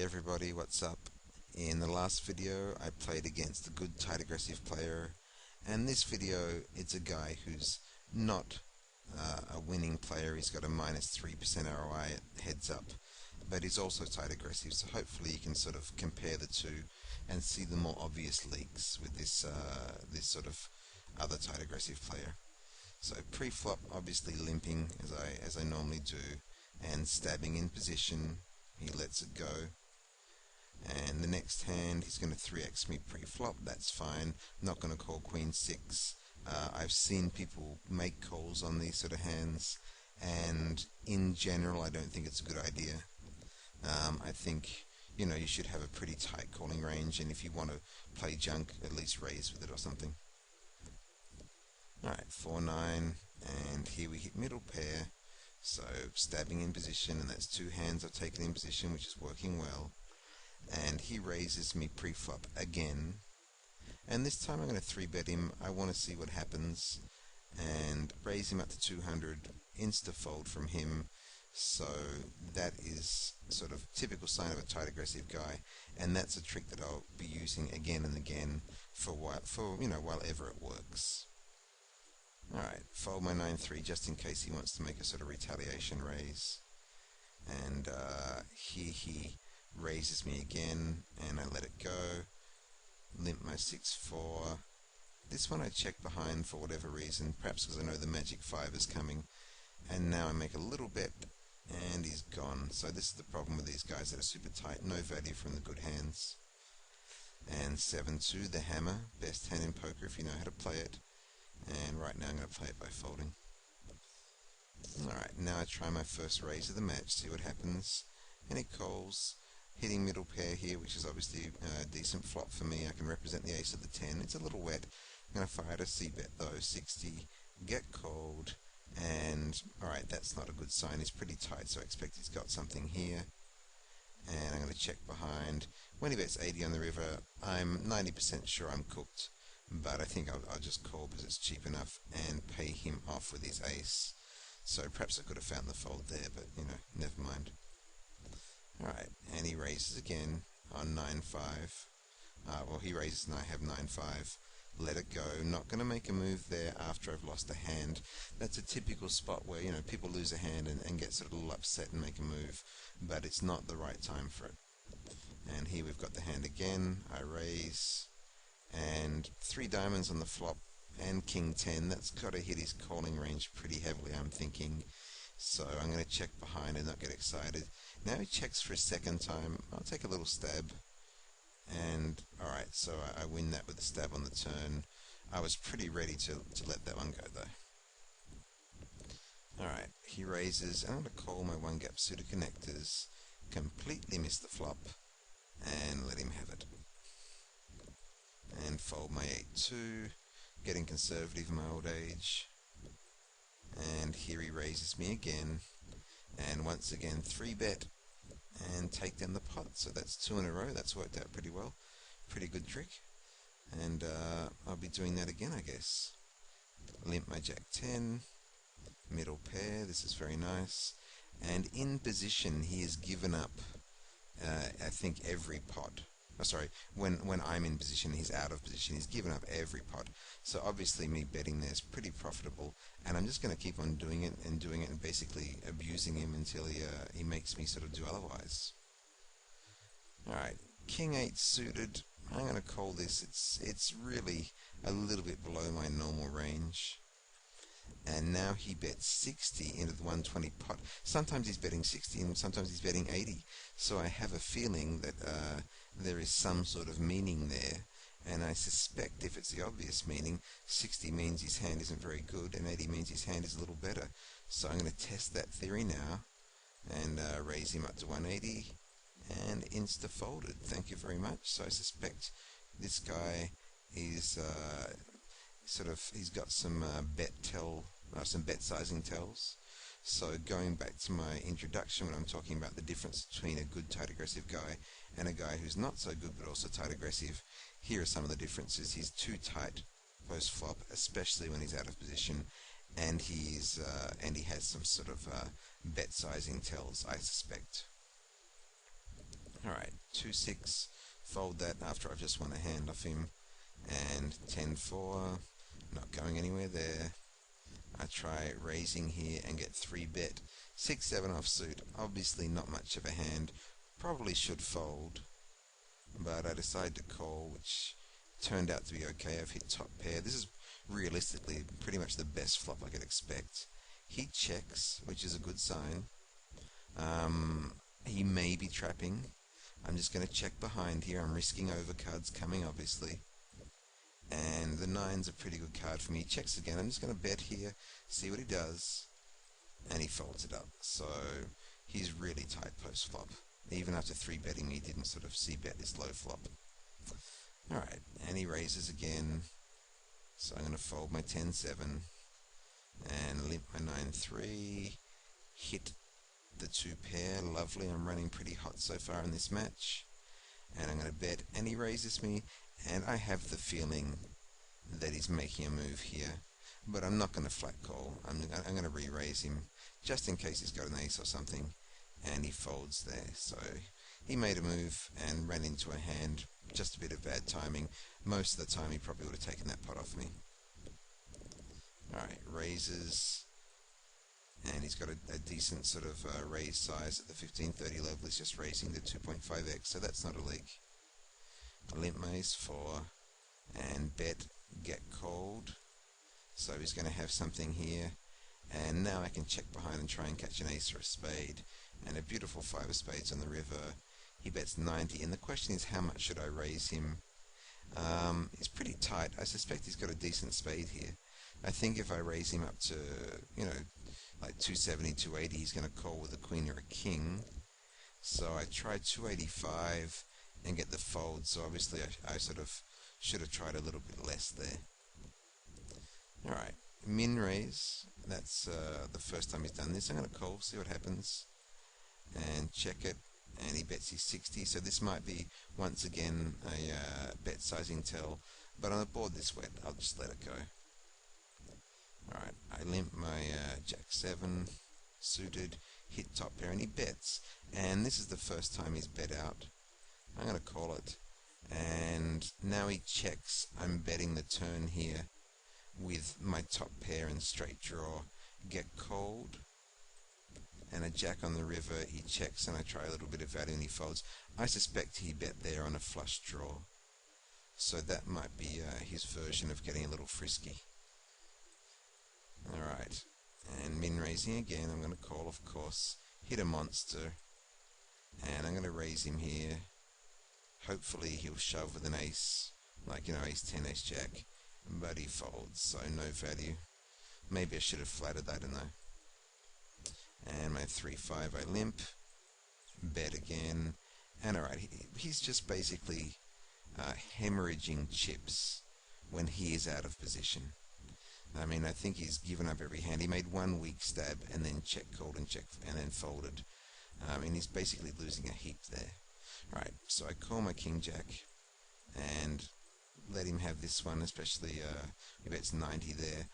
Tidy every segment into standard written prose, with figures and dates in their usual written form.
everybody, what's up? In the last video I played against a good tight aggressive player, and this video it's a guy who's not a winning player. He's got a -3% ROI at heads up, but he's also tight aggressive, so hopefully you can sort of compare the two and see the more obvious leaks with this sort of other tight aggressive player. So pre-flop, obviously limping as I normally do, and stabbing in position. He lets it go, and the next hand he's going to 3x me pre-flop. That's fine. Not going to call queen 6. I've seen people make calls on these sort of hands, and in general I don't think it's a good idea. I think you should have a pretty tight calling range, and if you want to play junk, at least raise with it or something. Alright, 4-9, and here we hit middle pair. So stabbing in position, and that's two hands I've taken in position, which is working well. And he raises me pre-flop again, and this time I'm going to 3-bet him. I want to see what happens, and raise him up to 200, insta-fold from him. So that is sort of typical sign of a tight aggressive guy, and that's a trick that I'll be using again and again for while ever it works. Alright, fold my 9-3 just in case he wants to make a sort of retaliation raise. And here he raises me again, and I let it go. Limp my 6-4. This one I check behind for whatever reason, perhaps because I know the magic 5 is coming. And now I make a little bet, and he's gone. So this is the problem with these guys that are super tight, no value from the good hands. And 7-2, the hammer, best hand in poker if you know how to play it. And right now I'm going to play it by folding. Alright, now I try my first raise of the match, see what happens. And he calls, hitting middle pair here, which is obviously a decent flop for me. I can represent the ace of the 10. It's a little wet. I'm going to fire a c-bet though, 60, get called, and alright, that's not a good sign. He's pretty tight, so I expect he's got something here. And I'm going to check behind. When he bets 80 on the river, I'm 90% sure I'm cooked. But I think I'll just call because it's cheap enough and pay him off with his ace. So perhaps I could have found the fold there, but never mind. Alright, and he raises again on 9-5. Well, he raises and I have 9-5. Let it go. Not going to make a move there after I've lost a hand. That's a typical spot where people lose a hand and get sort of a little upset and make a move, but it's not the right time for it. And here we've got the hand again. I raise, and 3 diamonds on the flop, and king 10. That's got to hit his calling range pretty heavily, I'm thinking. So I'm going to check behind and not get excited. Now he checks for a second time. I'll take a little stab. And alright, so I win that with a stab on the turn. I was pretty ready to let that one go though. Alright, he raises, and I'm going to call my 1-gap suited connectors, completely miss the flop, and let him have it. And fold my 8-2, getting conservative in my old age. And here he raises me again, and once again 3-bet and take down the pot. So that's 2 in a row. That's worked out pretty well. Pretty good trick. And I'll be doing that again, I guess. Limp my jack 10, middle pair. This is very nice. And in position he has given up I think every pot. Oh, sorry, when I'm in position, he's out of position. He's given up every pot. So obviously me betting there is pretty profitable, and I'm just going to keep on doing it and basically abusing him until he makes me sort of do otherwise. Alright, king 8 suited. I'm going to call this. It's really a little bit below my normal range. And now he bets 60 into the 120 pot. Sometimes he's betting 60 and sometimes he's betting 80. So I have a feeling that there is some sort of meaning there. And I suspect if it's the obvious meaning, 60 means his hand isn't very good and 80 means his hand is a little better. So I'm going to test that theory now and raise him up to 180 and insta-folded. Thank you very much. So I suspect this guy is he's got some some bet sizing tells. So going back to my introduction when I'm talking about the difference between a good tight aggressive guy and a guy who's not so good but also tight aggressive, here are some of the differences. He's too tight post flop, especially when he's out of position, and he has some sort of bet sizing tells, I suspect. Alright, 2-6, fold that after I've just won a hand off him, and 10-4, not going anywhere there. I try raising here and get 3-bet, 6-7 offsuit, obviously not much of a hand, probably should fold, but I decide to call, which turned out to be okay. I've hit top pair. This is realistically pretty much the best flop I could expect. He checks, which is a good sign. He may be trapping. I'm just going to check behind here. I'm risking overcards coming, obviously. And the 9's a pretty good card for me. He checks again. I'm just going to bet here, see what he does. And he folds it up. So he's really tight post flop. Even after 3-betting me, he didn't sort of c-bet this low flop. Alright, and he raises again. So I'm going to fold my 10-7 and limp my 9-3. Hit the 2 pair. Lovely. I'm running pretty hot so far in this match. And I'm going to bet, and he raises me. And I have the feeling that he's making a move here, but I'm not going to flat call. I'm going to re-raise him just in case he's got an ace or something, and he folds there. So he made a move and ran into a hand, just a bit of bad timing. Most of the time he probably would have taken that pot off me. Alright, raises, and he's got a decent sort of raise size at the 1530 level. He's just raising the 2.5x, so that's not a leak. I limp my ace-4 and bet, get called, so he's going to have something here, and now I can check behind and try and catch an ace or a spade, and a beautiful 5 of spades on the river. He bets 90, and the question is, how much should I raise him? It's pretty tight. I suspect he's got a decent spade here. I think if I raise him up to, you know, like 270, 280, he's going to call with a queen or a king. So I tried 285 and get the fold, so obviously I sort of should have tried a little bit less there. Alright, min raise. That's the first time he's done this. I'm going to call, see what happens, and check it, and he bets his 60, so this might be once again a bet sizing tell, but on a board this wet, I'll just let it go. Alright, I limp my jack 7 suited, hit top pair, and he bets, and this is the first time he's bet out. I'm going to call it, and now he checks. I'm betting the turn here with my top pair and straight draw, get called, and a jack on the river. He checks, and I try a little bit of value, and he folds. I suspect he bet there on a flush draw, so that might be his version of getting a little frisky. Alright, and min raising again. I'm going to call, of course, hit a monster, and I'm going to raise him here. Hopefully he'll shove with an ace, like, you know, ace 10, ace jack, but he folds, so no value. Maybe I should have flattered that, I don't know. And my 3-5 I limp, bet again, and alright, he's just basically hemorrhaging chips when he is out of position. I mean, I think he's given up every hand. He made one weak stab and then check called and check and then folded. And he's basically losing a heap there. Right, so I call my king jack and let him have this one, especially he bets 90 there.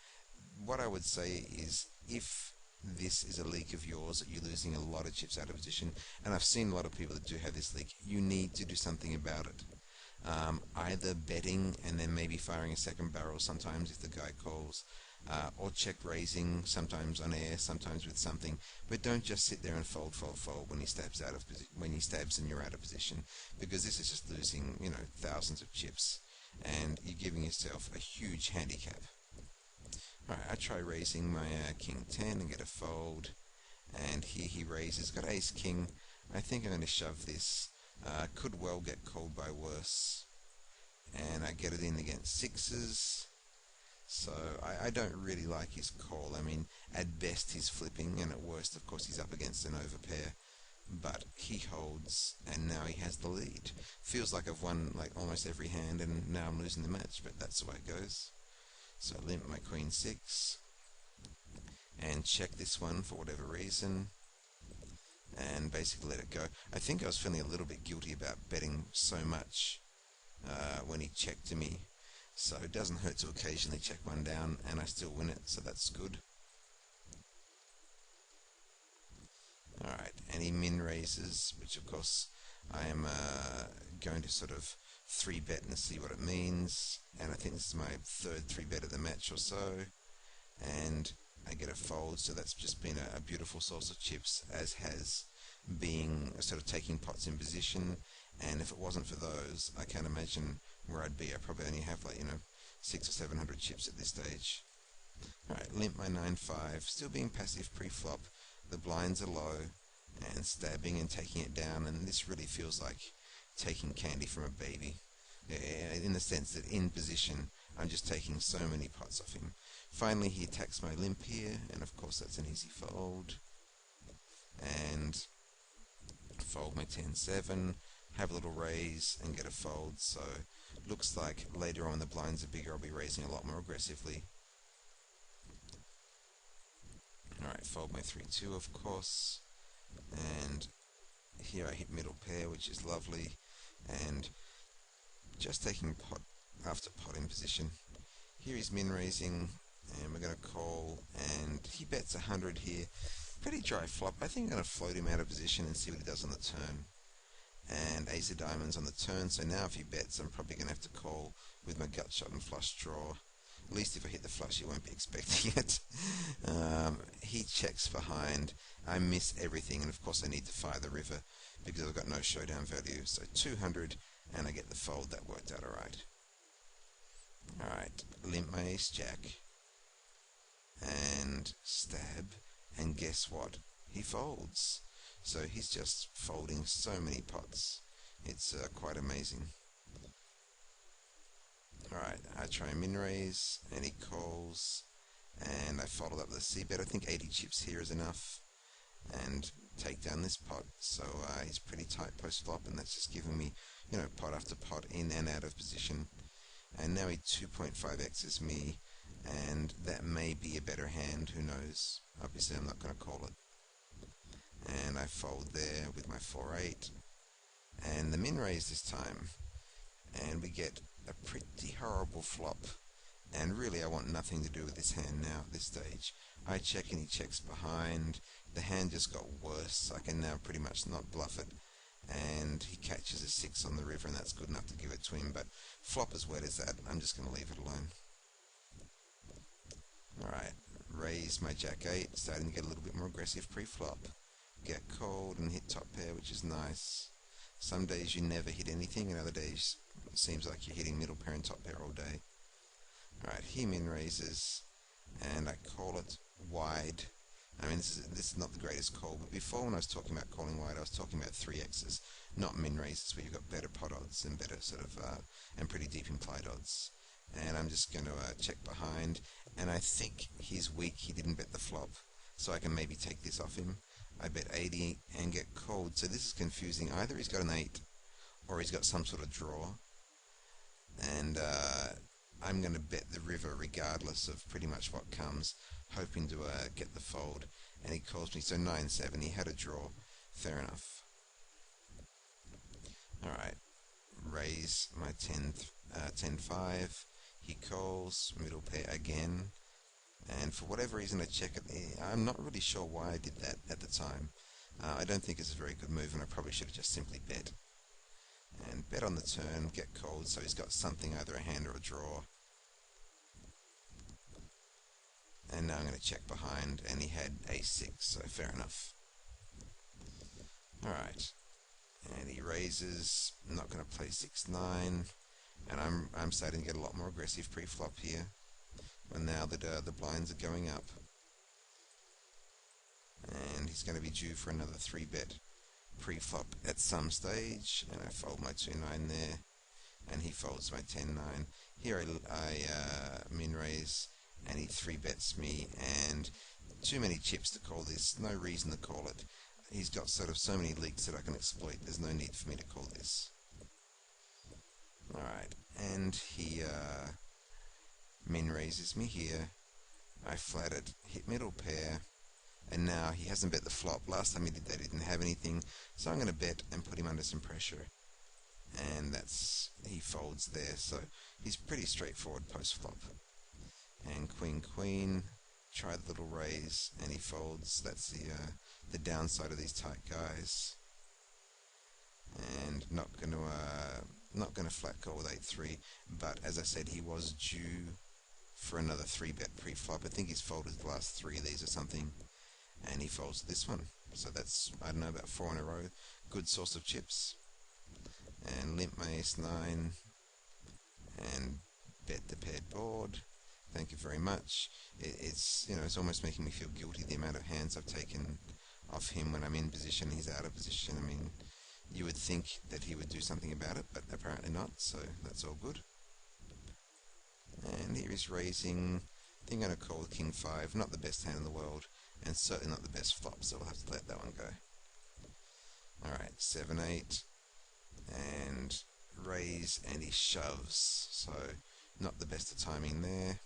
What I would say is, if this is a leak of yours, that you're losing a lot of chips out of position, and I've seen a lot of people that do have this leak, you need to do something about it. Either betting and then maybe firing a second barrel sometimes if the guy calls, or check raising, sometimes on air, sometimes with something, but don't just sit there and fold when he stabs out of when he stabs and you're out of position, because this is just losing, you know, thousands of chips, and you're giving yourself a huge handicap. Alright, I try raising my king 10 and get a fold, and here he raises, got ace king. I think I'm going to shove this. Could well get called by worse, and I get it in against sixes. So I don't really like his call. I mean, at best he's flipping, and at worst, of course, he's up against an overpair. But he holds, and now he has the lead. Feels like I've won like almost every hand, and now I'm losing the match, but that's the way it goes. So I limp my queen 6, and check this one for whatever reason, and basically let it go. I think I was feeling a little bit guilty about betting so much when he checked to me. So it doesn't hurt to occasionally check one down, and I still win it, so that's good. Alright, and he min raises, which of course I am going to sort of 3-bet and see what it means, and I think this is my third 3-bet of the match or so, and I get a fold, so that's just been a beautiful source of chips, as has being sort of taking pots in position. And if it wasn't for those, I can't imagine where I'd be. I probably only have, like, 600 or 700 chips at this stage. Alright, limp my 9-5, still being passive pre-flop. The blinds are low, and stabbing and taking it down, and this really feels like taking candy from a baby. In the sense that in position, I'm just taking so many pots off him. Finally, he attacks my limp here, and of course that's an easy fold. And fold my 10-7, have a little raise, and get a fold. So looks like later on the blinds are bigger, I'll be raising a lot more aggressively. Alright, fold my 3-2, of course. And here I hit middle pair, which is lovely. And just taking pot after pot in position. Here he's min raising, and we're going to call, and he bets 100 here. Pretty dry flop. I think I'm going to float him out of position and see what he does on the turn. And ace of diamonds on the turn, so now if he bets, I'm probably going to have to call with my gut shot and flush draw. At least if I hit the flush, he won't be expecting it. He checks behind. I miss everything, and of course I need to fire the river because I've got no showdown value. So 200, and I get the fold. That worked out alright. Alright, limp my ace jack, and stab, and guess what? He folds. So he's just folding so many pots. It's quite amazing. Alright, I try min raise, and he calls, and I followed up with a c-bet. I think 80 chips here is enough, and take down this pot. So he's pretty tight post flop, and that's just giving me, pot after pot in and out of position. And now he 2.5x's me, and that may be a better hand, who knows. Obviously I'm not going to call it. And I fold there with my 4-8, and the min raise this time, and we get a pretty horrible flop. And really I want nothing to do with this hand now at this stage. I check and he checks behind. The hand just got worse. I can now pretty much not bluff it, and he catches a 6 on the river, and that's good enough to give it to him. But flop as wet as that, I'm just going to leave it alone. Alright, raise my jack 8, starting to get a little bit more aggressive pre-flop. Get called and hit top pair, which is nice. Some days you never hit anything, and other days it seems like you're hitting middle pair and top pair all day. Alright, he min raises, and I call it wide. I mean, this is not the greatest call, but before, when I was talking about calling wide, I was talking about 3x's, not min raises, where you've got better pot odds and better sort of and pretty deep implied odds. And I'm just going to check behind, and I think he's weak. He didn't bet the flop, so I can maybe take this off him. I bet 80 and get called, so this is confusing. Either he's got an 8 or he's got some sort of draw, and I'm going to bet the river regardless of pretty much what comes, hoping to get the fold. And he calls me, so 9-7. He had a draw. Fair enough. Alright, raise my 10-5. He calls, middle pair again. And for whatever reason I check it. I'm not really sure why I did that at the time. I don't think it's a very good move, and I probably should have just simply bet. And bet on the turn, get called, so he's got something, either a hand or a draw. And now I'm going to check behind, and he had a6, so fair enough. Alright, and he raises. I'm not going to play 6-9, and I'm starting to get a lot more aggressive pre-flop here. And now that the blinds are going up, and he's going to be due for another 3-bet pre-flop at some stage, and I fold my 2-9 there, and he folds my 10-9. Here I min raise, and he 3-bets me, and too many chips to call this. No reason to call it. He's got sort of so many leaks that I can exploit. There's no need for me to call this. Alright, and he min raises me here. I flat it, hit middle pair, and now he hasn't bet the flop. Last time he did that, he didn't have anything, so I'm going to bet and put him under some pressure. And he folds there, so he's pretty straightforward post flop. And queen, try the little raise, and he folds. That's the downside of these tight guys. and not gonna flat call with 8-3. But as I said, he was due for another 3-bet pre-flop. I think he's folded the last 3 of these or something, and he folds this one. So that's, I don't know, about 4 in a row. Good source of chips. And limp my ace-9 and bet the paired board. Thank you very much. It's, you know, it's almost making me feel guilty, the amount of hands I've taken off him when I'm in position. He's out of position. I mean, you would think that he would do something about it, but apparently not, so that's all good. And here he's raising. I think I'm going to call King 5. Not the best hand in the world, and certainly not the best flop, so we'll have to let that one go. Alright, 7-8, and raise, and he shoves, so not the best of timing there.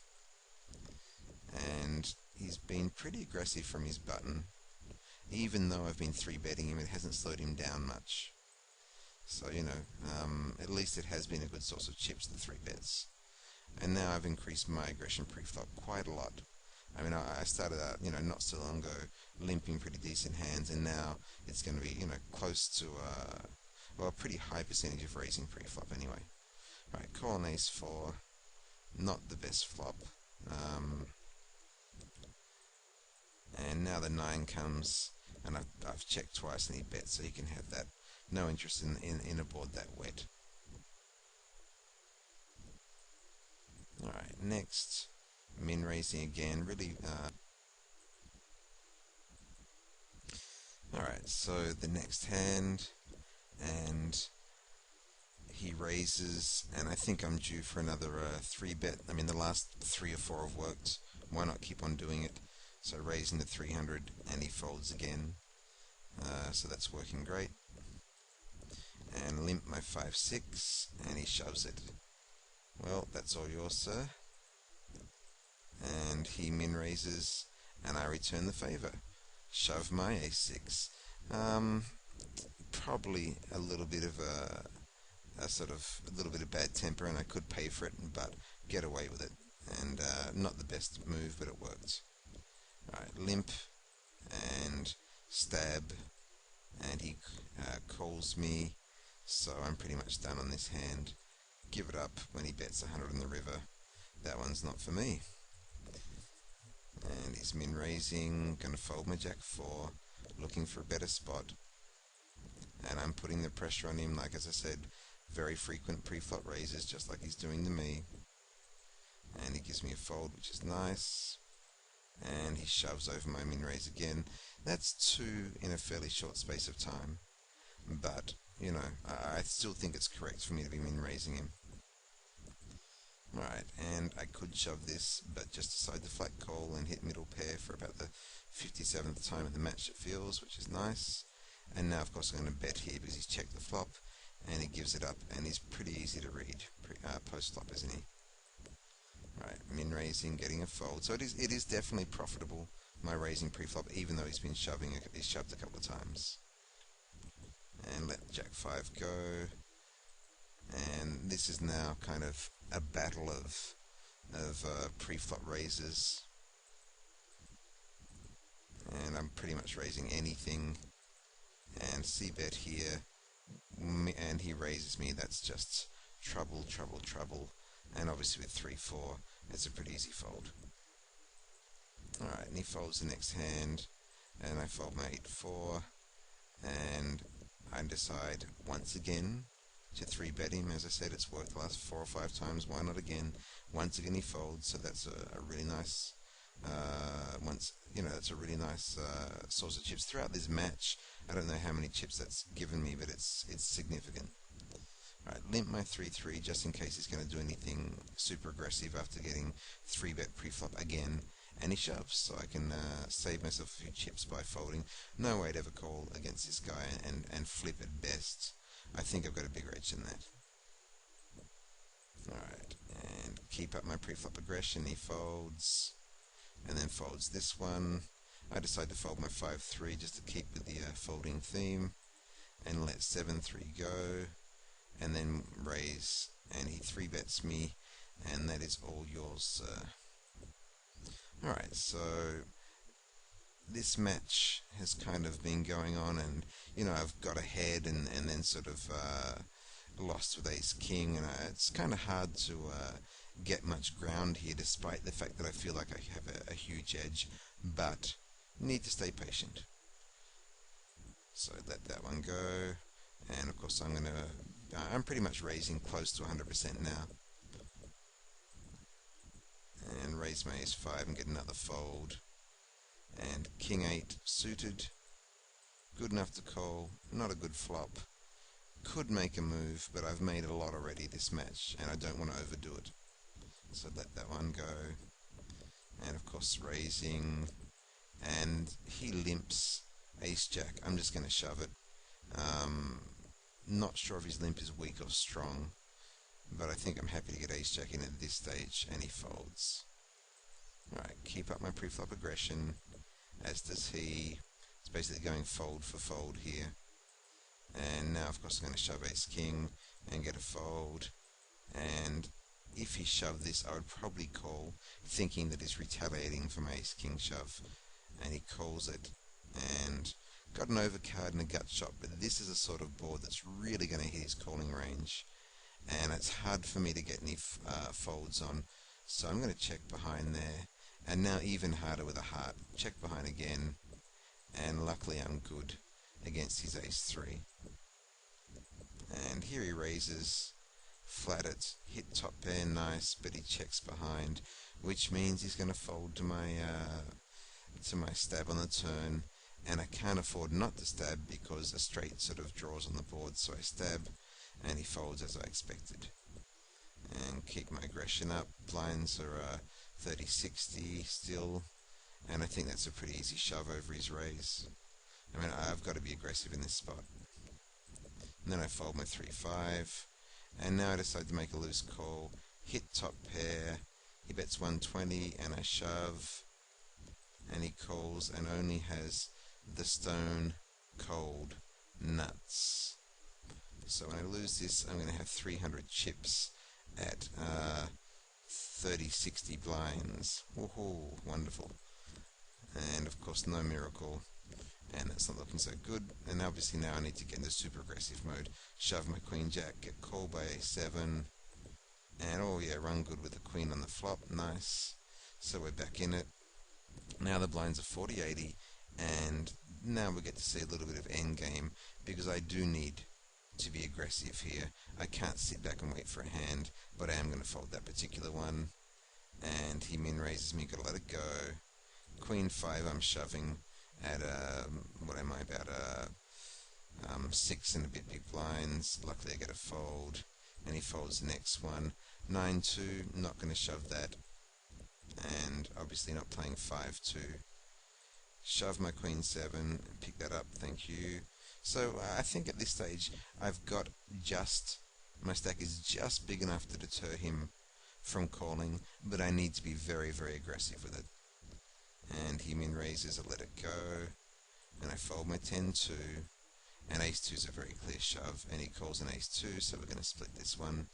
And he's been pretty aggressive from his button. Even though I've been 3-betting him, it hasn't slowed him down much. So, you know, at least it has been a good source of chips, the 3 bets. And now I've increased my aggression pre-flop quite a lot. I mean, I started out, you know, not so long ago, limping pretty decent hands, and now it's going to be, you know, close to, well, a pretty high percentage of raising pre-flop anyway. Right, call on ace-4, not the best flop. And now the 9 comes, and I've checked twice and he bets, so he can have that. No interest in a board that wet. Alright, next, min raising again, really, alright, so the next hand, and he raises, and I think I'm due for another 3-bet. I mean, the last 3 or 4 have worked. Why not keep on doing it? So raising to 300, and he folds again. So that's working great. And limp my 5-6, and he shoves it. Well, that's all yours, sir. And he min raises, and I return the favour. Shove my ace-6. Probably a little bit of a sort of a little bit of bad temper, and I could pay for it, but get away with it. And not the best move, but it worked. Alright, limp and stab, and he calls me, so I'm pretty much done on this hand. Give it up when he bets 100 on the river. That one's not for me. And he's min raising, gonna fold my jack-4, looking for a better spot. And I'm putting the pressure on him, like as I said, very frequent pre-flop raises, just like he's doing to me. And he gives me a fold, which is nice. And he shoves over my min raise again. That's 2 in a fairly short space of time. But, you know, I still think it's correct for me to be min raising him. Alright, and I could shove this, but just decide to flat call and hit middle pair for about the 57th time of the match it feels, which is nice. And now, of course, I'm going to bet here because he's checked the flop, and he gives it up, and he's pretty easy to read post-flop, isn't he? Right, min raising, getting a fold. So it is definitely profitable, my raising pre-flop, even though he's been shoving. He's shoved a couple of times. And let Jack-5 go. And this is now kind of a battle of pre-flop raises. And I'm pretty much raising anything. And c-bet here, and he raises me. That's just trouble, trouble, trouble. And obviously with 3-4, it's a pretty easy fold. Alright, and he folds the next hand, and I fold my 8-4, and I decide once again to 3-bet him. As I said, it's worked the last 4 or 5 times. Why not again? Once again he folds, so that's a really nice that's a really nice source of chips throughout this match. I don't know how many chips that's given me, but it's significant. Alright, limp my 3-3 just in case he's going to do anything super aggressive after getting 3-bet pre-flop again. And he shoves, so I can save myself a few chips by folding. No way to ever call against this guy and flip at best. I think I've got a bigger edge than that. Alright, and keep up my pre-flop aggression. He folds, and then folds this one. I decide to fold my 5-3 just to keep with the folding theme, and let 7-3 go, and then raise, and he 3-bets me, and that is all yours, sir. Alright, so this match has kind of been going on, and I've got ahead and then sort of lost with ace king, and it's kind of hard to get much ground here, despite the fact that I feel like I have a huge edge, but need to stay patient. So let that one go, and of course I'm pretty much raising close to 100% now, and raise my ace5 and get another fold, and king 8 suited, good enough to call, not a good flop. Could make a move, but I've made a lot already this match, and I don't want to overdo it. So let that one go. And of course raising, and he limps ace-jack. I'm just going to shove it. Not sure if his limp is weak or strong, but I think I'm happy to get ace-jack in at this stage, and he folds. Alright, keep up my pre-flop aggression, as does he. It's basically going fold for fold here. And now of course I'm going to shove ace-king and get a fold, and if he shoved this I would probably call, thinking that he's retaliating for my ace-king shove, and he calls it, and got an overcard and a gut shot, but this is a sort of board that's really going to hit his calling range, and it's hard for me to get any folds on, so I'm going to check behind there, and now even harder with a heart, check behind again, and luckily I'm good against his ace-3. And here he raises, flat it, hit top pair, nice, but he checks behind, which means he's going to fold to my stab on the turn, and I can't afford not to stab because a straight sort of draws on the board, so I stab, and he folds as I expected. And keep my aggression up, blinds are 30-60 still, and I think that's a pretty easy shove over his raise. I mean, I've got to be aggressive in this spot. And then I fold my 3-5, and now I decide to make a loose call, hit top pair, he bets 120, and I shove, and he calls and only has the stone cold nuts. So when I lose this, I'm going to have 300 chips at 30-60 blinds. Woohoo, wonderful. And of course no miracle, and that's not looking so good, and obviously now I need to get into super aggressive mode. Shove my queen jack, get called by a7, and oh yeah, run good with the queen on the flop, nice. So we're back in it. Now the blinds are 40-80, and now we get to see a little bit of endgame, because I do need to be aggressive here. I can't sit back and wait for a hand, but I am going to fold that particular one, and he min raises me, gotta let it go. Queen 5 I'm shoving at what am I, about 6 and a bit big blinds. Luckily I get a fold, and he folds the next one. 9-2, not going to shove that, and obviously not playing 5-2. Shove my queen 7, pick that up, thank you. So I think at this stage I've got my stack is just big enough to deter him from calling, but I need to be very, very aggressive with it. And he min raises, I let it go, and I fold my 10-2, and ace-2 is a very clear shove, and he calls an ace-2, so we're going to split this one.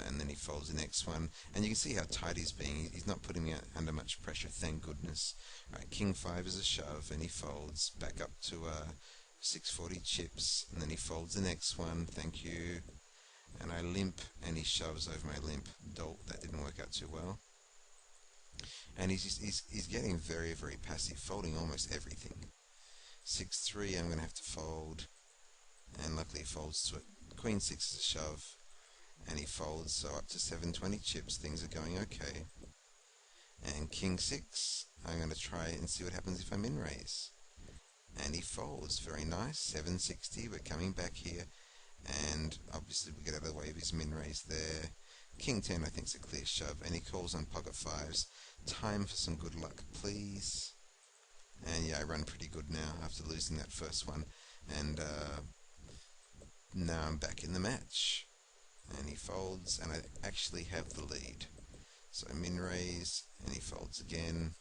And then he folds the next one, and you can see how tight he's being. He's not putting me under much pressure, thank goodness. Right, king 5 is a shove, and he folds back up to 640 chips, and then he folds the next one, thank you. And I limp, and he shoves over my limp. Dolt, that didn't work out too well. And he's getting very, very passive, folding almost everything. 6-3, I'm going to have to fold, and luckily he folds to it. Queen 6 is a shove, and he folds, so up to 720 chips, things are going okay. And king 6, I'm going to try and see what happens if I min raise. And he folds, very nice, 760, we're coming back here, and obviously we get out of the way of his min raise there. King 10 I think is a clear shove, and he calls on pocket 5s. Time for some good luck, please. And yeah, I run pretty good now after losing that first one, and now I'm back in the match. And he folds, and I actually have the lead. So I min raise, and he folds again,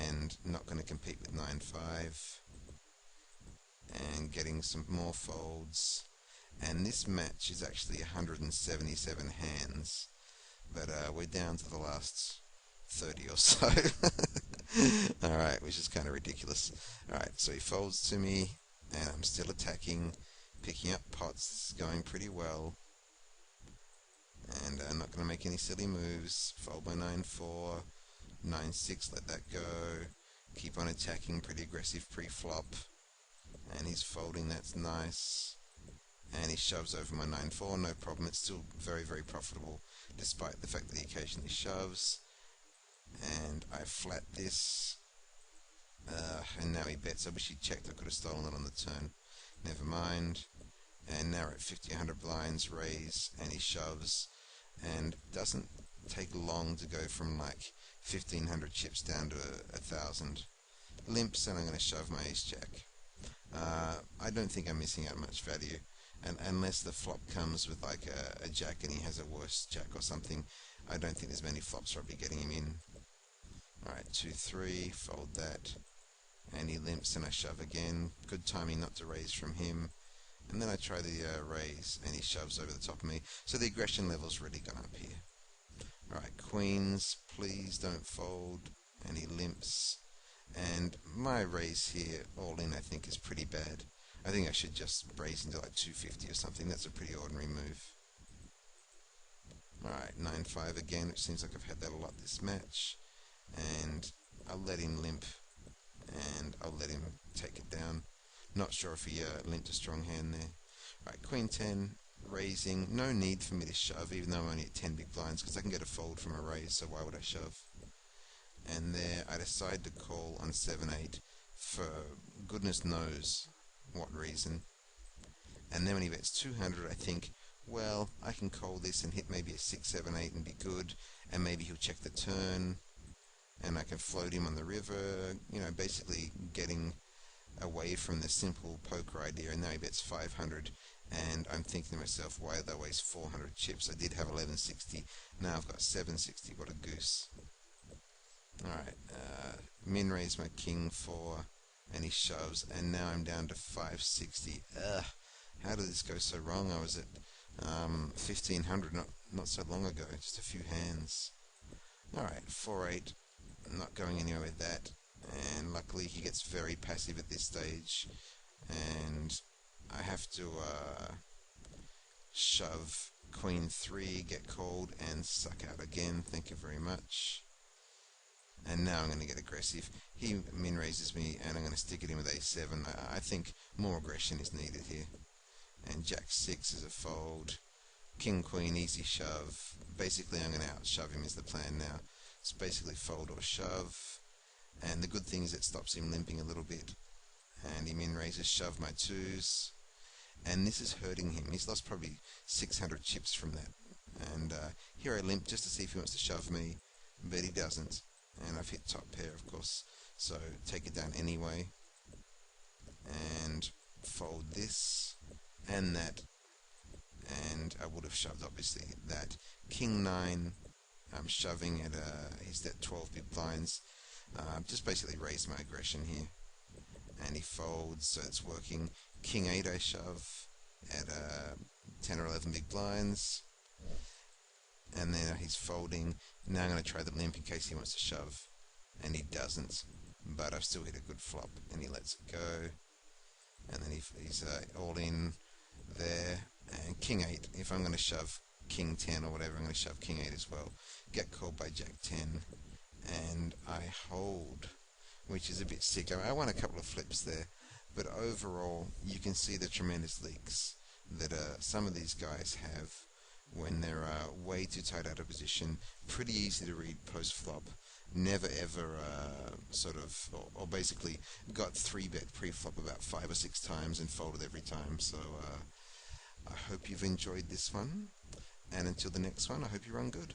and not going to compete with 9-5, and getting some more folds. And this match is actually 177 hands, but we're down to the last 30 or so. Alright, which is kind of ridiculous. Alright, so he folds to me, and I'm still attacking, picking up pots, going pretty well. And I'm not going to make any silly moves. Fold by 9-4, 9-6, let that go. Keep on attacking, pretty aggressive pre-flop. And he's folding, that's nice. And he shoves over my 9-4, no problem. It's still very, very profitable, despite the fact that he occasionally shoves. And I flat this. And now he bets. I wish he'd checked. I could have stolen it on the turn. Never mind. And now we're at 50, 100 blinds, raise, and he shoves. And doesn't take long to go from like 1,500 chips down to 1,000. Limps, and I'm going to shove my ace-jack. I don't think I'm missing out much value. And unless the flop comes with like a jack and he has a worse jack or something, I don't think there's many flops probably getting him in. Alright, 2-3, fold that. And he limps and I shove again. Good timing not to raise from him. And then I try the raise and he shoves over the top of me. So the aggression level's really gone up here. Alright, queens, please don't fold. And he limps. And my raise here, all in, I think is pretty bad. I think I should just raise into like 250 or something. That's a pretty ordinary move. Alright, 9-5 again, which seems like I've had that a lot this match. And I'll let him limp. And I'll let him take it down. Not sure if he limped a strong hand there. Right, Queen 10, raising. No need for me to shove, even though I'm only at 10 big blinds, because I can get a fold from a raise, so why would I shove? And there, I decide to call on 7-8 for goodness knows what reason. And then when he bets 200, I think, well, I can call this and hit maybe a 6-7-8 and be good, and maybe he'll check the turn, and I can float him on the river, you know, basically getting away from the simple poker idea. And now he bets 500, and I'm thinking to myself, why did I waste 400 chips? I did have 1160, now I've got 760, what a goose. Alright, min raise my king 4, and he shoves, and now I'm down to 560. How did this go so wrong? I was at 1500 not so long ago, just a few hands. Alright, 4-8, not going anywhere with that, and luckily he gets very passive at this stage, and I have to shove Queen 3, get called, and suck out again. Thank you very much. And now I'm going to get aggressive. He min raises me, and I'm going to stick it in with A7. I think more aggression is needed here. And Jack 6 is a fold. King Queen, easy shove. Basically, I'm going to outshove him is the plan now. It's basically fold or shove. And the good thing is it stops him limping a little bit. And he min raises, shove my 2s. And this is hurting him. He's lost probably 600 chips from that. And here I limp just to see if he wants to shove me, but he doesn't. And I've hit top pair, of course, so take it down anyway. And fold this and that. And I would have shoved, obviously, that. King 9, I'm shoving at, he's at 12 big blinds. Just basically raise my aggression here. And he folds, so it's working. King 8 I shove at 10 or 11 big blinds. And then he's folding. Now I'm going to try the limp in case he wants to shove. And he doesn't. But I've still hit a good flop. And he lets it go. And then he's all in there. And King 8. If I'm going to shove King 10 or whatever, I'm going to shove King 8 as well. Get called by Jack 10. And I hold, which is a bit sick. I won a couple of flips there. But overall, you can see the tremendous leaks that some of these guys have when they're way too tight out of position. Pretty easy to read post-flop. Never ever or basically got 3-bet pre-flop about 5 or 6 times and folded every time. So I hope you've enjoyed this one. And until the next one, I hope you run good.